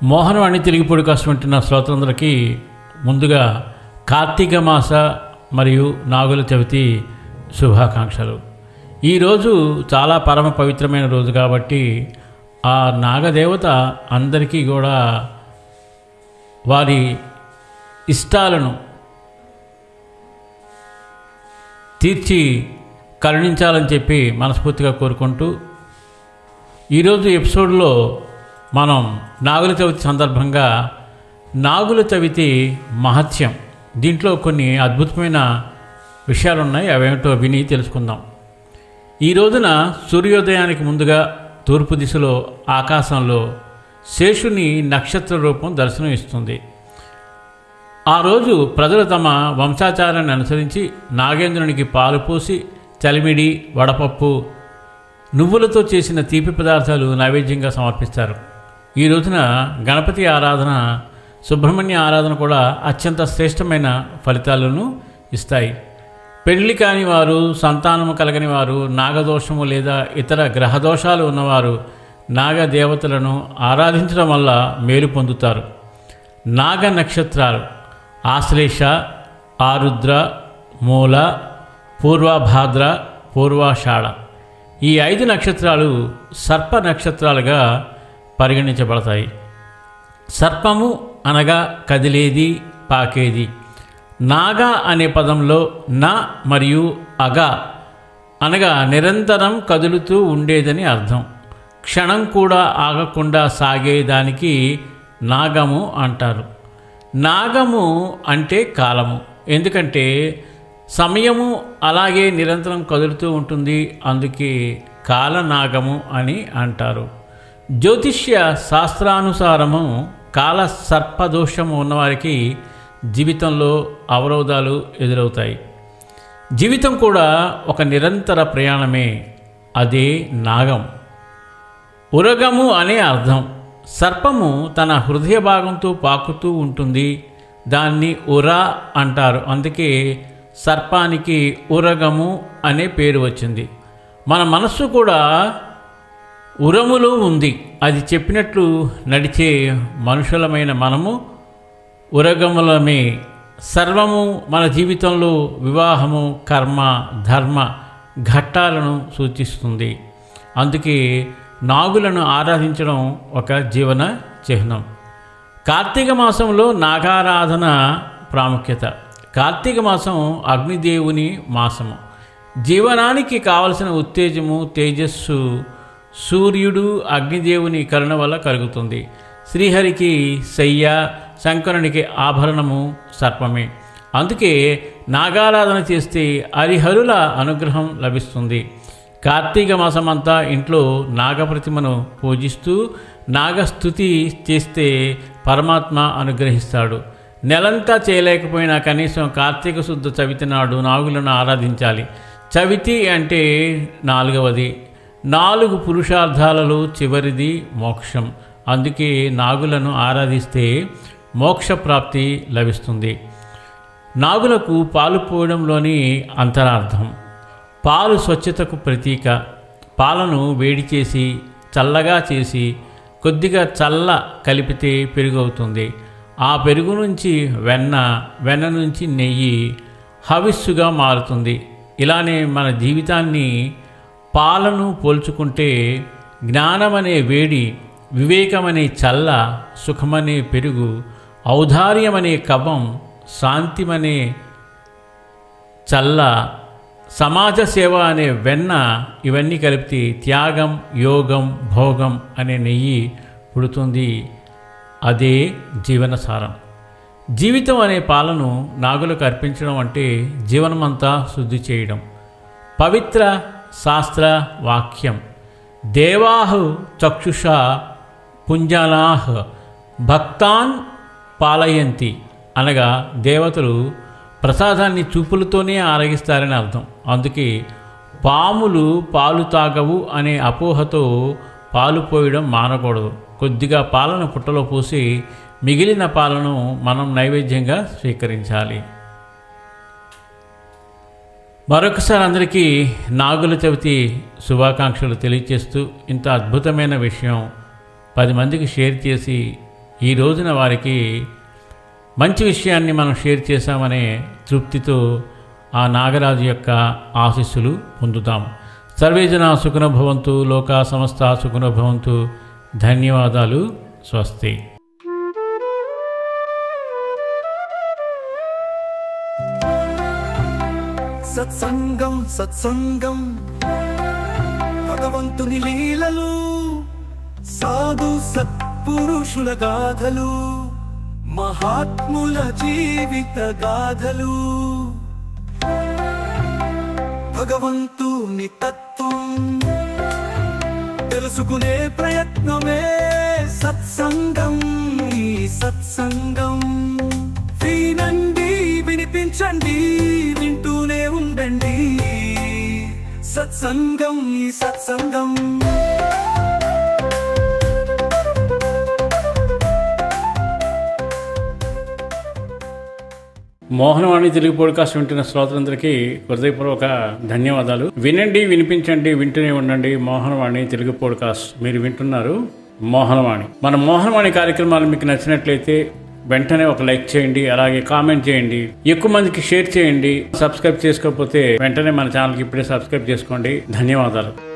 Mohanavani Telugu podcast వింటున్న శ్రోతలందరికీ ముందుగా కార్తీక మాస మరియు నాగుల చవితి శుభాకాంక్షలు. ఈరోజు చాలా పరమ పవిత్రమైన రోజు కాబట్టి ఆ నాగదేవత అందరికీ కూడా వారి ఇష్టాలను తీర్చి కరుణించాలని చెప్పి మనస్ఫూర్తిగా కోరుకుంటూ ఈరోజు ఎపిసోడ్లో మనం నాగుల చవితి సందర్భంగా నాగుల చవితి మహత్యం, దీంట్లో కొన్ని అద్భుతమైన విషయాలు ఉన్నాయి. అవేమిటో విని తెలుసుకుందాం. ఈ రోజున సూర్యోదయానికి ముందుగా తూర్పు దిశలో ఆకాశంలో శేషుని నక్షత్ర రూపం దర్శనం ఇస్తుంది. ఆ రోజు ప్రజలు తమ వంశాచారాన్ని అనుసరించి నాగేంద్రునికి పాలు పోసి చలిమిడి, వడపప్పు, నువ్వులతో చేసిన తీపి పదార్థాలు నైవేద్యంగా సమర్పిస్తారు. ఈ రోజున గణపతి ఆరాధన, సుబ్రహ్మణ్య ఆరాధన కూడా అత్యంత శ్రేష్టమైన ఫలితాలను ఇస్తాయి. పెళ్లి కాని వారు, సంతానము కలగని వారు, నాగదోషము లేదా ఇతర గ్రహదోషాలు ఉన్నవారు నాగదేవతలను ఆరాధించడం వల్ల మేలు పొందుతారు. నాగ నక్షత్రాలు ఆశ్లేష, ఆరుద్ర, మూల, పూర్వభాద్ర, పూర్వాషాఢ. ఈ 5 నక్షత్రాలు సర్ప నక్షత్రాలుగా పరిగణించబడతాయి. సర్పము అనగా కదిలేది, పాకేది. నాగ అనే పదంలో న మరియు అగ అనగా నిరంతరం కదులుతూ ఉండేదని అర్థం. క్షణం కూడా ఆగకుండా సాగేదానికి నాగము అంటారు. నాగము అంటే కాలము, ఎందుకంటే సమయము అలాగే నిరంతరం కదులుతూ ఉంటుంది, అందుకే కాలనాగము అని అంటారు. జ్యోతిష్య శాస్త్రానుసారము కాల సర్పదోషము ఉన్నవారికి జీవితంలో అవరోధాలు ఎదురవుతాయి. జీవితం కూడా ఒక నిరంతర ప్రయాణమే, అదే నాగం. ఉరగము అనే అర్థం. సర్పము తన హృదయ భాగంతో పాకుతూ ఉంటుంది, దాన్ని ఉర అంటారు. అందుకే సర్పానికి ఉరగము అనే పేరు వచ్చింది. మన మనస్సు కూడా ఉరములో ఉంది. అది చెప్పినట్లు నడిచే మనుషులమైన మనము ఉరగములమే. సర్వము మన జీవితంలో వివాహము, కర్మ, ధర్మ ఘట్టాలను సూచిస్తుంది. అందుకే నాగులను ఆరాధించడం ఒక జీవన చిహ్నం. కార్తీక మాసంలో నాగారాధన ప్రాముఖ్యత. కార్తీక మాసం అగ్నిదేవుని మాసము. జీవనానికి కావలసిన ఉత్తేజము, తేజస్సు సూర్యుడు, అగ్నిదేవుని కరుణ వల్ల కలుగుతుంది. శ్రీహరికి శయ్య, శంకరునికి ఆభరణము సర్పమే. అందుకే నాగారాధన చేస్తే హరిహరుల అనుగ్రహం లభిస్తుంది. కార్తీక మాసమంతా ఇంట్లో నాగప్రతిమను పూజిస్తూ నాగస్తుతి చేస్తే పరమాత్మ అనుగ్రహిస్తాడు. నెలంతా చేయలేకపోయినా కనీసం కార్తీక శుద్ధ చవితి నాడు నాగులను ఆరాధించాలి. చవితి అంటే 4వది. 4 పురుషార్థాలలో చివరిది మోక్షం. అందుకే నాగులను ఆరాధిస్తే మోక్షప్రాప్తి లభిస్తుంది. నాగులకు పాలు పోయడంలోని అంతరార్థం. పాలు స్వచ్ఛతకు ప్రతీక. పాలను వేడి చేసి చల్లగా చేసి కొద్దిగా చల్ల కలిపితే పెరుగు అవుతుంది. ఆ పెరుగు నుంచి వెన్న, వెన్న నుంచి నెయ్యి, హవిస్సుగా మారుతుంది. ఇలానే మన జీవితాన్ని పాలను పోల్చుకుంటే జ్ఞానమనే వేడి, వివేకమనే చల్ల, సుఖమనే పెరుగు, ఔదార్యమనే కవం, శాంతిమనే చల్ల, సమాజ సేవ అనే వెన్న, ఇవన్నీ కలిపితే త్యాగం, యోగం, భోగం అనే నెయ్యి పుడుతుంది. అదే జీవనసారం. జీవితం అనే పాలను నాగులకు అర్పించడం అంటే జీవనమంతా శుద్ధి చేయడం. పవిత్ర శాస్త్ర వాక్యం. దేవాహు చక్షుషా పుంజానాహ్ భక్తాన్ పాలయంతి అనగా దేవతలు ప్రసాదాన్ని చూపులతోనే ఆరగిస్తారని అర్థం. అందుకే పాములు పాలు తాగవు అనే అపోహతో పాలు పోయడం మానకూడదు. కొద్దిగా పాలను పుట్టలో పోసి మిగిలిన పాలను మనం నైవేద్యంగా స్వీకరించాలి. మరొకసారి అందరికీ నాగుల చవితి శుభాకాంక్షలు తెలియజేస్తూ ఇంత అద్భుతమైన విషయం 10 మందికి షేర్ చేసి ఈ రోజున వారికి మంచి విషయాన్ని మనం షేర్ చేశామనే తృప్తితో ఆ నాగరాజు యొక్క ఆశీస్సులు పొందుతాం. సర్వే జనా సుఖినో భవంతు, లోకా సమస్తా సుఖినో భవంతు. ధన్యవాదాలు. స్వస్తి. సత్సంగం సత్సంగం భగవంతుని లీలలు, సాధు సత్పురుషుల గాథలు, మహాత్ముల జీవిత గాథలు, భగవంతుని తత్వం తెలుసుకునే ప్రయత్నమే సత్సంగం. ఈ సత్సంగం వినండి, వినిపించండి, వింటూనే ఉండండి. సత్సంగం, ఈ సత్సంగం. మోహనవాణి తెలుగు పాడ్కాస్ట్ వింటున్న శ్రోతలందరికీ హృదయపూర్వక ధన్యవాదాలు. వినండి, వినిపించండి, వింటూనే ఉండండి. మోహనవాణి తెలుగు పాడ్కాస్ట్ మీరు వింటున్నారు. మోహనవాణి. మన మోహనవాణి కార్యక్రమాలు మీకు నచ్చినట్లయితే వెంటనే ఒక లైక్ చేయండి, అలాగే కామెంట్ చేయండి, ఎక్కువ మందికి షేర్ చేయండి. సబ్స్క్రైబ్ చేసుకోకపోతే వెంటనే మన ఛానల్కి ఇప్పుడే సబ్స్క్రైబ్ చేసుకోండి. ధన్యవాదాలు.